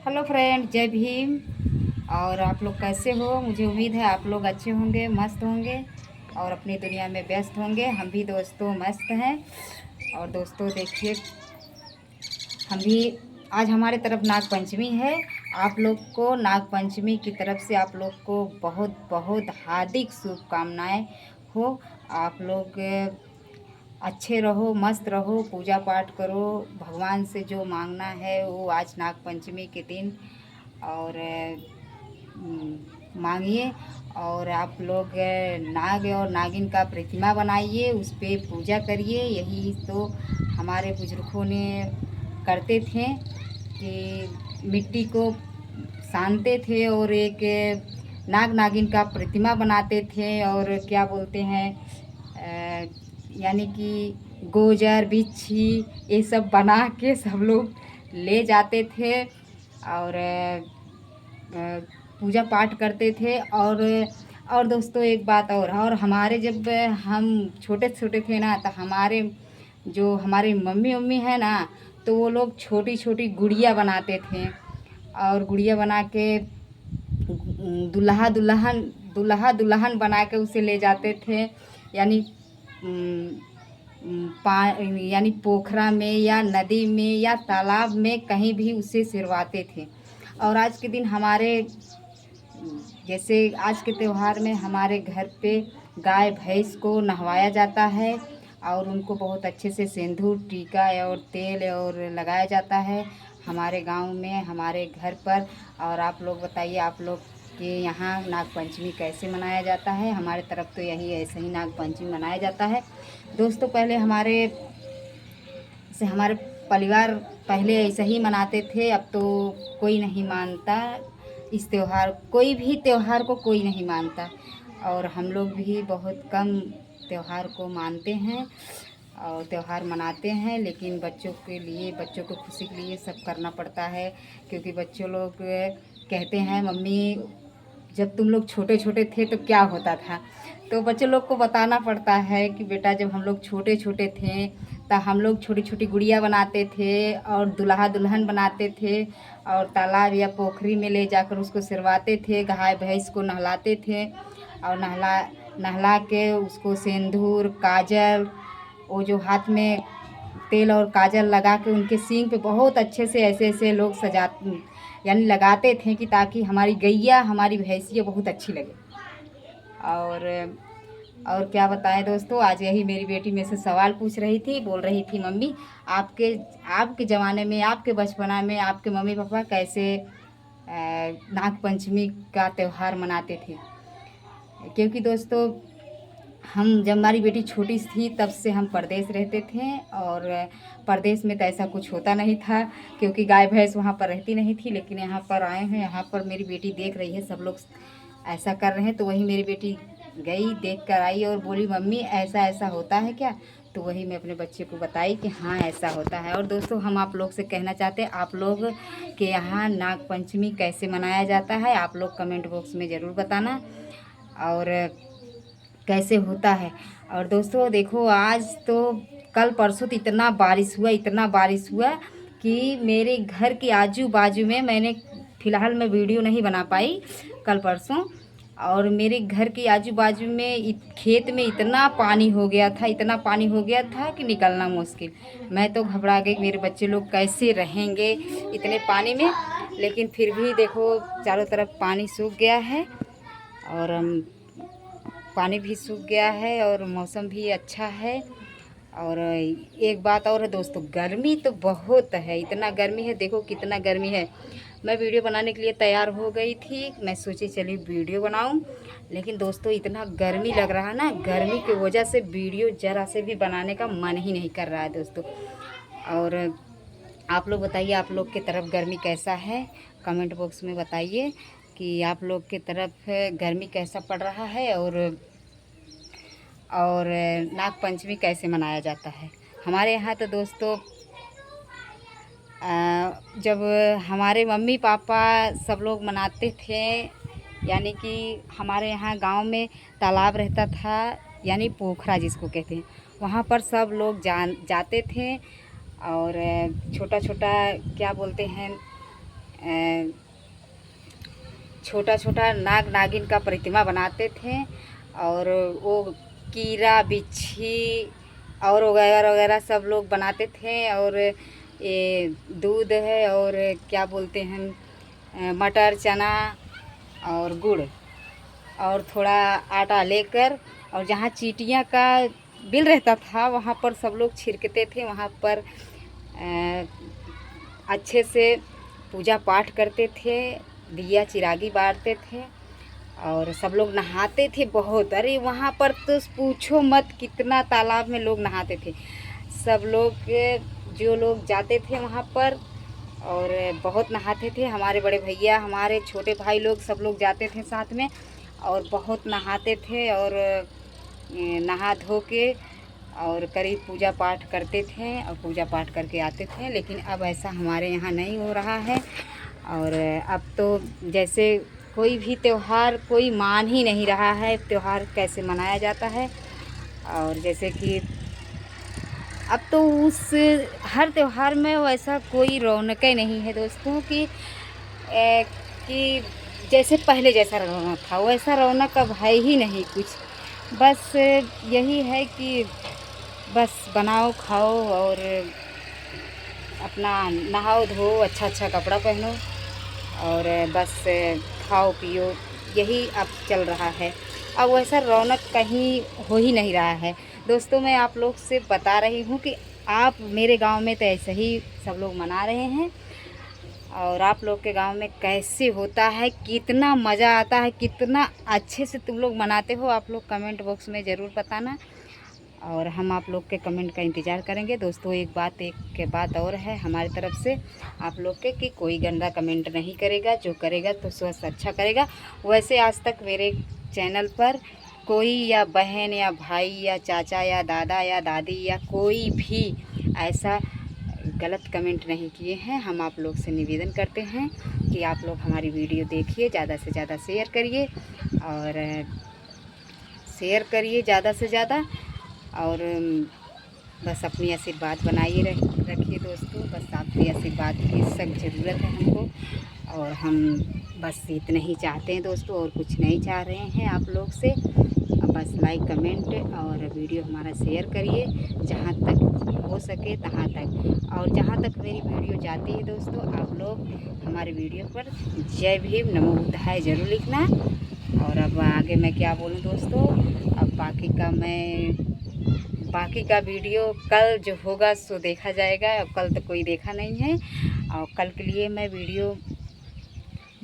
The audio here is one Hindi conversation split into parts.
हेलो फ्रेंड, जय भीम। और आप लोग कैसे हो? मुझे उम्मीद है आप लोग अच्छे होंगे, मस्त होंगे और अपनी दुनिया में व्यस्त होंगे। हम भी दोस्तों मस्त हैं। और दोस्तों देखिए, हम भी आज हमारे तरफ नाग पंचमी है। आप लोग को नाग पंचमी की तरफ से आप लोग को बहुत बहुत हार्दिक शुभकामनाएं हो। आप लोग अच्छे रहो, मस्त रहो, पूजा पाठ करो, भगवान से जो मांगना है वो आज नाग पंचमी के दिन और मांगिए। और आप लोग नाग और नागिन का प्रतिमा बनाइए, उस पर पूजा करिए। यही तो हमारे बुजुर्गों ने करते थे कि मिट्टी को सानते थे और एक नाग नागिन का प्रतिमा बनाते थे। और क्या बोलते हैं, यानी कि गोजर बिच्छी ये सब बना के सब लोग ले जाते थे और पूजा पाठ करते थे। और दोस्तों एक बात और हमारे जब हम छोटे छोटे थे ना, तो हमारे मम्मी उम्मी है ना, तो वो लोग छोटी छोटी गुड़िया बनाते थे और गुड़िया बना के दुल्हा दुल्हन दुल्हन बना के उसे ले जाते थे। यानी यानी पोखरा में या नदी में या तालाब में कहीं भी उसे सिरवाते थे। और आज के दिन जैसे आज के त्यौहार में हमारे घर पे गाय भैंस को नहवाया जाता है और उनको बहुत अच्छे से सिंदूर टीका और तेल और लगाया जाता है हमारे गांव में, हमारे घर पर। और आप लोग बताइए, आप लोग के यहाँ नाग पंचमी कैसे मनाया जाता है? हमारे तरफ तो यही ऐसे ही नाग पंचमी मनाया जाता है। दोस्तों पहले हमारे परिवार पहले ऐसे ही मनाते थे, अब तो कोई नहीं मानता इस त्यौहार, कोई भी त्यौहार को कोई नहीं मानता। और हम लोग भी बहुत कम त्यौहार को मानते हैं और त्यौहार मनाते हैं। लेकिन बच्चों को खुशी के लिए सब करना पड़ता है, क्योंकि बच्चों लोग कहते हैं मम्मी जब तुम लोग छोटे छोटे थे तो क्या होता था। तो बच्चों लोग को बताना पड़ता है कि बेटा जब हम लोग छोटे छोटे थे तो हम लोग छोटी छोटी गुड़िया बनाते थे और दुल्हा दुल्हन बनाते थे और तालाब या पोखरी में ले जाकर उसको सिरवाते थे, गाय भैंस को नहलाते थे और नहला के उसको सिंदूर काजल, वो जो हाथ में तेल और काजल लगा के उनके सींग पे बहुत अच्छे से ऐसे ऐसे लोग यानी लगाते थे कि ताकि हमारी गैया हमारी भैंसिया बहुत अच्छी लगे। और क्या बताएं दोस्तों, आज यही मेरी बेटी में से सवाल पूछ रही थी, बोल रही थी मम्मी आपके ज़माने में, आपके बचपना में आपके मम्मी पापा कैसे नाग पंचमी का त्यौहार मनाते थे। क्योंकि दोस्तों जब हमारी बेटी छोटी थी तब से हम परदेश रहते थे और परदेश में तो ऐसा कुछ होता नहीं था, क्योंकि गाय भैंस वहाँ पर रहती नहीं थी। लेकिन यहाँ पर आए हैं, यहाँ पर मेरी बेटी देख रही है सब लोग ऐसा कर रहे हैं, तो वही मेरी बेटी गई, देख कर आई और बोली मम्मी ऐसा ऐसा होता है क्या? तो वही मैं अपने बच्चे को बताई कि हाँ ऐसा होता है। और दोस्तों हम आप लोग से कहना चाहते हैं, आप लोग के यहाँ नाग पंचमी कैसे मनाया जाता है, आप लोग कमेंट बॉक्स में ज़रूर बताना और कैसे होता है। और दोस्तों देखो, आज तो कल परसों तो इतना बारिश हुआ कि मेरे घर के आजू बाजू में, मैंने फ़िलहाल मैं वीडियो नहीं बना पाई कल परसों, और मेरे घर के आजू बाजू में खेत में इतना पानी हो गया था कि निकलना मुश्किल। मैं तो घबरा गई, मेरे बच्चे लोग कैसे रहेंगे इतने पानी में। लेकिन फिर भी देखो चारों तरफ पानी सूख गया है और पानी भी सूख गया है और मौसम भी अच्छा है। और एक बात और है दोस्तों, गर्मी तो बहुत है, इतना गर्मी है, देखो कितना गर्मी है। मैं वीडियो बनाने के लिए तैयार हो गई थी, मैं सोची चलिए वीडियो बनाऊं, लेकिन दोस्तों इतना गर्मी लग रहा है ना, गर्मी की वजह से वीडियो ज़रा से भी बनाने का मन ही नहीं कर रहा है दोस्तों। और आप लोग बताइए, आप लोग की तरफ गर्मी कैसा है? कमेंट बॉक्स में बताइए कि आप लोग की तरफ गर्मी कैसा पड़ रहा है और नाग पंचमी कैसे मनाया जाता है। हमारे यहाँ तो दोस्तों जब हमारे मम्मी पापा सब लोग मनाते थे, यानी कि हमारे यहाँ गांव में तालाब रहता था, यानी पोखरा जिसको कहते हैं, वहाँ पर सब लोग जाते थे और छोटा छोटा क्या बोलते हैं छोटा छोटा नाग नागिन का प्रतिमा बनाते थे, और वो कीड़ा बिच्छी और वगैरह वगैरह सब लोग बनाते थे। और ये दूध है और क्या बोलते हैं मटर चना और गुड़ और थोड़ा आटा लेकर, और जहाँ चींटियाँ का बिल रहता था वहाँ पर सब लोग छिड़कते थे। वहाँ पर अच्छे से पूजा पाठ करते थे, दिया चिरागी बारते थे और सब लोग नहाते थे बहुत। अरे वहाँ पर तो पूछो मत, कितना तालाब में लोग नहाते थे। सब लोग जो लोग जाते थे वहाँ पर और बहुत नहाते थे। हमारे बड़े भैया, हमारे छोटे भाई लोग, सब लोग जाते थे साथ में और बहुत नहाते थे और नहा धो के और करीब पूजा पाठ करते थे और पूजा पाठ करके आते थे। लेकिन अब ऐसा हमारे यहाँ नहीं हो रहा है। और अब तो जैसे कोई भी त्यौहार कोई मान ही नहीं रहा है, त्यौहार कैसे मनाया जाता है। और जैसे कि अब तो उस हर त्यौहार में वैसा कोई रौनक नहीं है दोस्तों कि जैसे पहले जैसा रौनक था वैसा रौनक अब है ही नहीं कुछ। बस यही है कि बस बनाओ खाओ और अपना नहाओ धो, अच्छा अच्छा कपड़ा पहनो और बस खाओ पियो, यही अब चल रहा है। अब वैसा रौनक कहीं हो ही नहीं रहा है। दोस्तों मैं आप लोग से बता रही हूँ कि आप मेरे गांव में तो ऐसे ही सब लोग मना रहे हैं, और आप लोग के गांव में कैसे होता है, कितना मज़ा आता है, कितना अच्छे से तुम लोग मनाते हो, आप लोग कमेंट बॉक्स में ज़रूर बताना और हम आप लोग के कमेंट का इंतज़ार करेंगे। दोस्तों एक बात और है हमारी तरफ से आप लोग के कि कोई गंदा कमेंट नहीं करेगा, जो करेगा तो स्वस्थ अच्छा करेगा। वैसे आज तक मेरे चैनल पर कोई या बहन या भाई या चाचा या दादा या दादी या कोई भी ऐसा गलत कमेंट नहीं किए हैं। हम आप लोग से निवेदन करते हैं कि आप लोग हमारी वीडियो देखिए, ज़्यादा से ज़्यादा शेयर करिए और ज़्यादा से ज़्यादा, और बस अपनी आशीर्वाद बनाइए रखिए दोस्तों। बस आपकी आशीर्वाद की सख्त ज़रूरत है हमको, और हम बस इतना ही चाहते हैं दोस्तों, और कुछ नहीं चाह रहे हैं आप लोग से। बस लाइक कमेंट और वीडियो हमारा शेयर करिए जहाँ तक हो सके तहाँ तक, और जहाँ तक मेरी वीडियो जाती है दोस्तों आप लोग हमारे वीडियो पर जय भीम नमो बुद्धाय ज़रूर लिखना। और अब आगे मैं क्या बोलूँ दोस्तों, अब बाकी का वीडियो कल जो होगा सो देखा जाएगा। अब कल तो कोई देखा नहीं है, और कल के लिए मैं वीडियो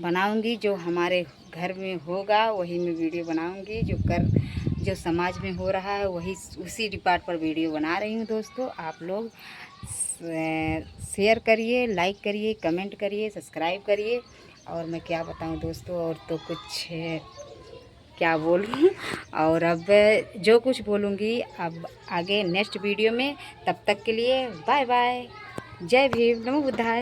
बनाऊंगी, जो हमारे घर में होगा वही मैं वीडियो बनाऊंगी। जो समाज में हो रहा है वही उसी डिपार्ट पर वीडियो बना रही हूँ दोस्तों। आप लोग शेयर करिए, लाइक करिए, कमेंट करिए, सब्सक्राइब करिए। और मैं क्या बताऊँ दोस्तों, और तो कुछ क्या बोलूँ। और अब जो कुछ बोलूँगी अब आगे नेक्स्ट वीडियो में। तब तक के लिए बाय बाय, जय भीम नमो बुद्धाय।